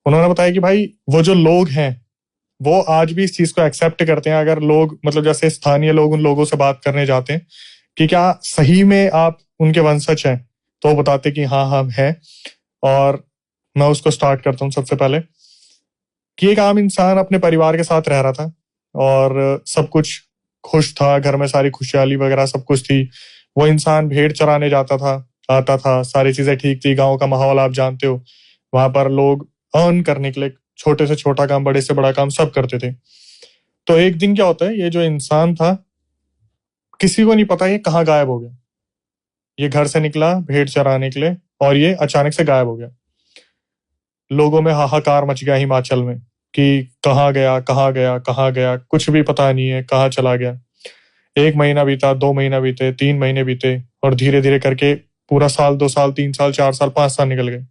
उन्होंने बताया कि भाई वो जो लोग हैं वो आज भी इस चीज को एक्सेप्ट करते हैं। अगर लोग मतलब जैसे स्थानीय लोग उन लोगों से बात करने जाते हैं कि क्या सही में आप उनके वंशज हैं, तो वो बताते कि हाँ हम हैं। और मैं उसको स्टार्ट करता हूँ सबसे पहले कि एक आम इंसान अपने परिवार के साथ रह रहा था और सब कुछ खुश था, घर में सारी खुशहाली वगैरह सब कुछ थी। वो इंसान भेड़ चराने जाता था, आता था, सारी चीजें ठीक थी। गांव का माहौल आप जानते हो, वहां पर लोग अर्न करने के लिए छोटे से छोटा काम, बड़े से बड़ा काम सब करते थे। तो एक दिन क्या होता है, ये जो इंसान था किसी को नहीं पता ये कहाँ गायब हो गया। ये घर से निकला भेड़ चराने के लिए और ये अचानक से गायब हो गया। लोगों में हाहाकार मच गया हिमाचल में कि कहाँ गया कहाँ गया कहाँ गया, कुछ भी पता नहीं है कहाँ चला गया। 1 महीना बीता, 2 महीना बीते, 3 महीने बीते और धीरे धीरे करके पूरा साल, 2 साल, 3 साल, 4 साल, 5 साल निकल गए।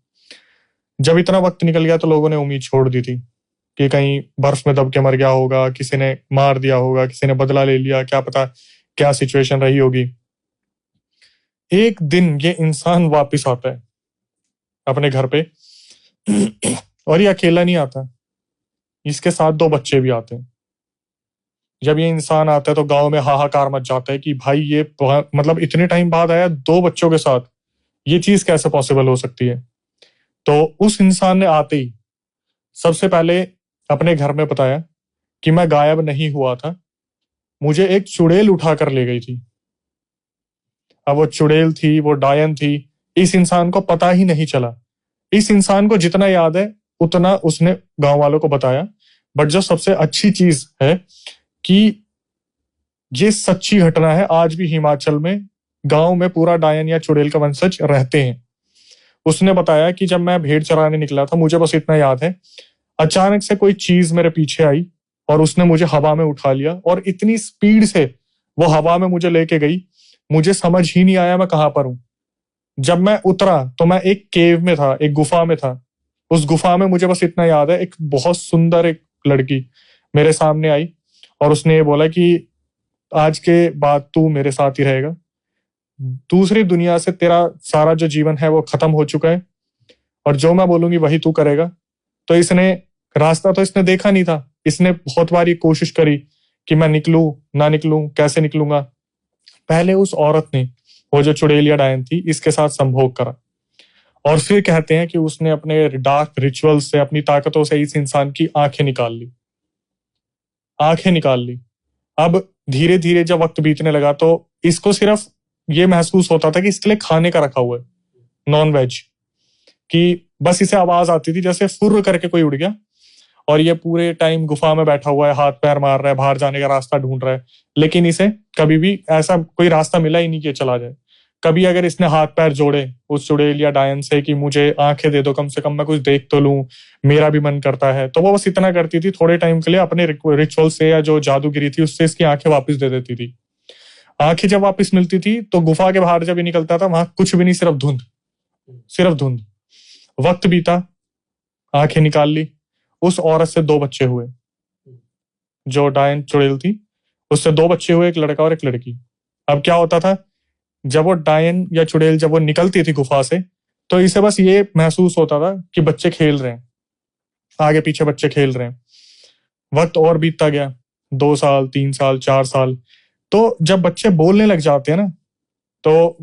जब इतना वक्त निकल गया तो लोगों ने उम्मीद छोड़ दी थी कि कहीं बर्फ में दब के मर गया होगा, किसी ने मार दिया होगा, किसी ने बदला ले लिया, क्या पता क्या सिचुएशन रही होगी। एक दिन ये इंसान वापिस आता है अपने घर पे और ये अकेला नहीं आता, इसके साथ 2 बच्चे भी आते हैं। जब ये इंसान आता है तो गांव में हाहाकार मच जाता है कि भाई ये मतलब इतने टाइम बाद आया 2 बच्चों के साथ, ये चीज कैसे पॉसिबल हो सकती है। तो उस इंसान ने आते ही सबसे पहले अपने घर में बताया कि मैं गायब नहीं हुआ था, मुझे एक चुड़ैल उठा कर ले गई थी। अब वो चुड़ैल थी, वो डायन थी, इस इंसान को पता ही नहीं चला। इस इंसान को जितना याद है उतना उसने गांव वालों को बताया। बट जो सबसे अच्छी चीज है कि ये सच्ची घटना है, आज भी हिमाचल में गांव में पूरा डायन या चुड़ैल का वंशज रहते हैं। उसने बताया कि जब मैं भेड़ चराने निकला था, मुझे बस इतना याद है, अचानक से कोई चीज मेरे पीछे आई और उसने मुझे हवा में उठा लिया और इतनी स्पीड से वो हवा में मुझे लेके गई, मुझे समझ ही नहीं आया मैं कहां पर हूं। जब मैं उतरा तो मैं एक केव में था, एक गुफा में था। उस गुफा में मुझे बस इतना याद है, एक बहुत सुंदर एक लड़की मेरे सामने आई और उसने ये बोला कि आज के बाद तू मेरे साथ ही रहेगा, दूसरी दुनिया से तेरा सारा जो जीवन है वो खत्म हो चुका है और जो मैं बोलूंगी वही तू करेगा। तो इसने रास्ता तो इसने देखा नहीं था, इसने बहुत बार ये कोशिश करी कि मैं निकलूं ना निकलूं, कैसे निकलूंगा। पहले उस औरत ने, वो जो चुड़ैलिया डायन थी, इसके साथ संभोग करा और फिर कहते हैं कि उसने अपने डार्क रिचुअल से, अपनी ताकतों से इस इंसान की आंखें निकाल ली, आंखें निकाल ली। अब धीरे धीरे जब वक्त बीतने लगा तो इसको सिर्फ ये महसूस होता था कि इसके लिए खाने का रखा हुआ है, नॉन वेज, कि बस इसे आवाज आती थी जैसे फुर्र करके कोई उड़ गया और ये पूरे टाइम गुफा में बैठा हुआ है, हाथ पैर मार रहा है, बाहर जाने का रास्ता ढूंढ रहा है, लेकिन इसे कभी भी ऐसा कोई रास्ता मिला ही नहीं कि चला जाए। कभी अगर इसने हाथ पैर जोड़े उस चुड़ैल या डायन से कि मुझे आंखें दे दो, कम से कम मैं कुछ देख तो लूं, मेरा भी मन करता है, तो वो बस इतना करती थी, थोड़े टाइम के लिए अपने रिचुअल से या जो जादूगिरी थी उससे इसकी आंखें वापस दे देती थी। आंखें जब वापस मिलती थी तो गुफा के बाहर जब ये निकलता था वहां कुछ भी नहीं, सिर्फ धुंध, सिर्फ धुंध। वक्त बीता, आंखें निकाल ली, उस औरत से 2 बच्चे हुए, जो डायन चुड़ैल थी उससे 2 बच्चे हुए, एक लड़का और एक लड़की। अब क्या होता था, जब वो डायन या चुड़ैल जब वो निकलती थी गुफा से तो इसे बस ये महसूस होता था कि बच्चे खेल रहे हैं, आगे पीछे बच्चे खेल रहे हैं। वक्त और बीतता गया, 2 साल, 3 साल, 4 साल। तो जब बच्चे बोलने लग जाते हैं ना, तो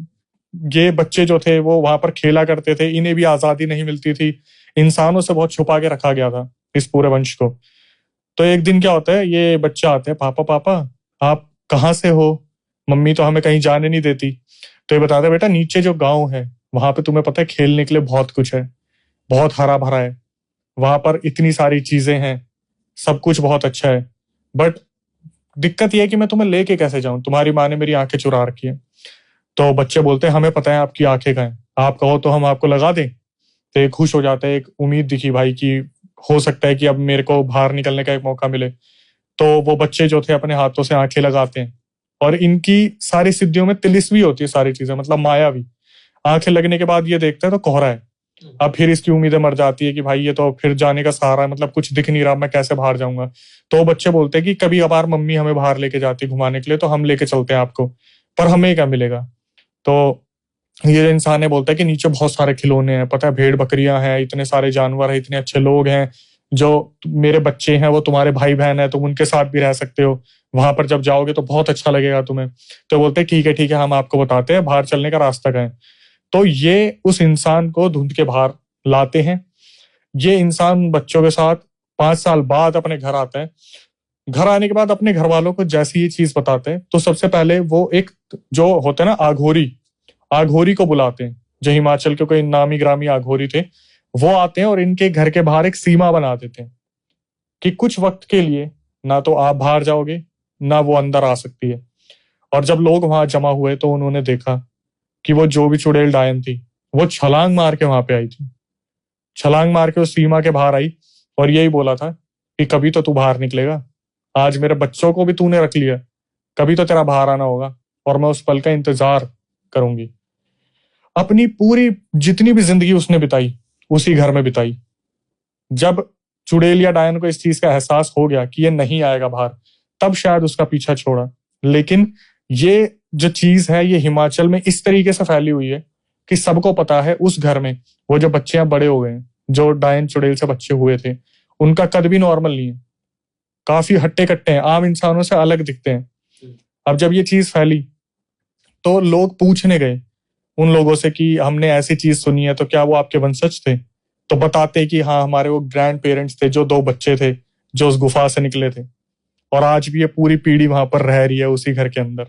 ये बच्चे जो थे वो वहां पर खेला करते थे, इन्हें भी आजादी नहीं मिलती थी, इंसानों से बहुत छुपा के रखा गया था इस पूरे वंश को। तो एक दिन क्या होता है, ये बच्चा आते हैं, पापा पापा आप कहाँ से हो, मम्मी तो हमें कहीं जाने नहीं देती। तो ये बताते बेटा नीचे जो गांव है वहां पे तुम्हें पता है खेलने के लिए बहुत कुछ है, बहुत हरा भरा है, वहां पर इतनी सारी चीजें हैं, सब कुछ बहुत अच्छा है, बट दिक्कत यह है कि मैं तुम्हें लेके कैसे जाऊं, तुम्हारी माँ ने मेरी आंखें चुरा रखी है। तो बच्चे बोलते हैं हमें पता है आपकी आंखें कहाँ हैं, आप कहो तो हम आपको लगा दें। तो ये खुश हो जाते हैं, एक उम्मीद दिखी भाई की हो सकता है कि अब मेरे को बाहर निकलने का एक मौका मिले। तो वो बच्चे जो थे अपने हाथों से आंखें लगाते हैं और इनकी सारी सिद्धियों में तिलिस्मी होती है, सारी चीजें मतलब मायावी। आंखें लगने के बाद ये देखता है तो कोहरा है। अब फिर इसकी उम्मीदें मर जाती है कि भाई ये तो फिर जाने का सहारा है, मतलब कुछ दिख नहीं रहा, मैं कैसे बाहर जाऊंगा। तो बच्चे बोलते हैं कि कभी कभार मम्मी हमें बाहर लेके जाती है घुमाने के लिए, तो हम लेके चलते हैं आपको, पर हमें क्या मिलेगा। तो ये इंसान है, बोलता है कि नीचे बहुत सारे खिलौने हैं, पता है भेड़ बकरियां हैं, इतने सारे जानवर हैं, इतने अच्छे लोग हैं, जो मेरे बच्चे हैं वो तुम्हारे भाई बहन है, तुम उनके साथ भी रह सकते हो, वहां पर जब जाओगे तो बहुत अच्छा लगेगा तुम्हें। तो बोलते हैं ठीक है हम आपको बताते हैं बाहर चलने का रास्ता क्या है। तो ये उस इंसान को धुंध के बाहर लाते हैं। ये इंसान बच्चों के साथ 5 साल बाद अपने घर आता है। घर आने के बाद अपने घर वालों को जैसी ये चीज बताते हैं तो सबसे पहले वो एक जो होते हैं ना आघोरी, आघोरी को बुलाते हैं, जो हिमाचल के कोई नामी ग्रामी आघोरी थे, वो आते हैं और इनके घर के बाहर एक सीमा बना देते हैं कि कुछ वक्त के लिए ना तो आप बाहर जाओगे ना वो अंदर आ सकती है। और जब लोग वहां जमा हुए तो उन्होंने देखा कि वो जो भी चुड़ैल डायन थी वो छलांग मार के वहां पे आई थी, छलांग मार के उस सीमा के बाहर आई और यही बोला था कि कभी तो तू बाहर निकलेगा, आज मेरे बच्चों को भी तूने रख लिया, कभी तो तेरा बाहर आना होगा और मैं उस पल का इंतजार करूंगी। अपनी पूरी जितनी भी जिंदगी उसने बिताई उसी घर में बिताई। जब चुड़ैल या डायन को इस चीज का एहसास हो गया कि ये नहीं आएगा बाहर, तब शायद उसका पीछा छोड़ा। लेकिन ये जो चीज है ये हिमाचल में इस तरीके से फैली हुई है कि सबको पता है उस घर में वो जो बच्चे हैं बड़े हो गए हैं, जो डायन चुड़ैल से बच्चे हुए थे, उनका कद भी नॉर्मल नहीं है, काफी हट्टे कट्टे हैं, आम इंसानों से अलग दिखते हैं। अब जब ये चीज फैली तो लोग पूछने गए उन लोगों से कि हमने ऐसी चीज सुनी है, तो क्या वो आपके वंशज थे? तो बताते कि हाँ हमारे वो ग्रैंड पेरेंट्स थे, जो 2 बच्चे थे जो उस गुफा से निकले थे, और आज भी ये पूरी पीढ़ी वहां पर रह रही है उसी घर के अंदर।